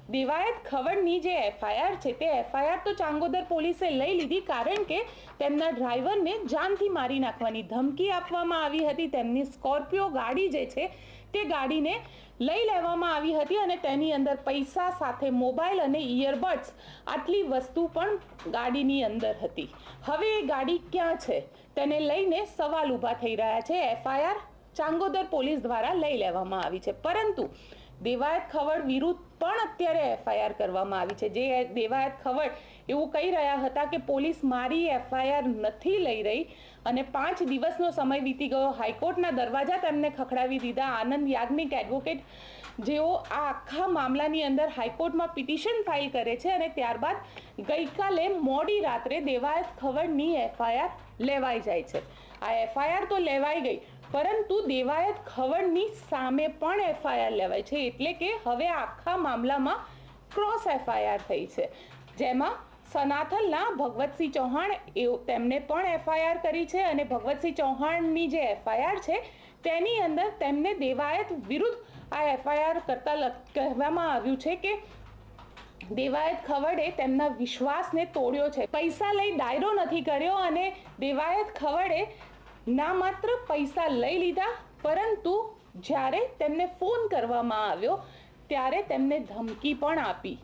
દેવાયત ખવડની જે એફઆઈઆર છે તે એફઆઈઆર તો ચાંગોદર પોલીસે લઈ લીધી, કારણ કે તેમના ડ્રાઈવરને જાનથી મારી નાખવાની ધમકી આપવામાં આવી હતી. તેમની સ્કોર્પિયો ગાડી જે છે તે ગાડીને લઈ લેવામાં આવી હતી અને તેની અંદર પૈસા સાથે મોબાઈલ અને ઇયરબડ્સ આટલી વસ્તુ પણ ગાડીની અંદર હતી. હવે એ ગાડી ક્યાં છે તેને લઈને સવાલ ઊભા થઈ રહ્યા છે. એફઆઈઆર ચાંગોદર પોલીસ દ્વારા લઈ લેવામાં આવી છે, પરંતુ દેવાયત ખવડ વિરુદ્ધ પણ અત્યારે એફઆઈઆર કરવામાં આવી છે. જે દેવાયત ખવડ એવું કહી રહ્યા હતા કે પોલીસ મારી એફઆઈઆર નથી લઈ રહી અને 5 દિવસનો સમય વીતી ગયો. હાઈકોર્ટના દરવાજા તેમને ખખડાવી દીધા. આનંદ યાજ્ઞિક એડવોકેટ જેઓ આ આખા મામલાની અંદર હાઈકોર્ટમાં પિટિશન ફાઇલ કરે છે અને ત્યારબાદ ગઈકાલે મોડી રાત્રે દેવાયત ખવડની એફઆઈઆર લેવાઈ જાય છે. આ એફઆઈઆર તો લેવાઈ ગઈ, પરંતુ દેવાયત ખવડની સામે પણ એફઆઈઆર લેવાય છે. એટલે કે હવે આખા મામલામાં ક્રોસ એફઆઈઆર થઈ છે, જેમાં સનાથલના ભગવતસિંહ ચૌહાણ તેમને પણ એફઆઈઆર કરી છે અને ભગવતસિંહ ચૌહાણની જે એફઆઈઆર છે તેની અંદર તેમને દેવાયત વિરુદ્ધ આ એફઆઈઆર કરતા કહેવામાં આવ્યું છે કે દેવાયત ખવડે તેમના વિશ્વાસને તોડ્યો છે, પૈસા લઈ ડાયરો નથી કર્યો અને દેવાયત ખવડે ના માત્ર પૈસા લઈ લીધા, પરંતુ જ્યારે તેમને ફોન કરવામાં આવ્યો ત્યારે તેમને ધમકી પણ આપી.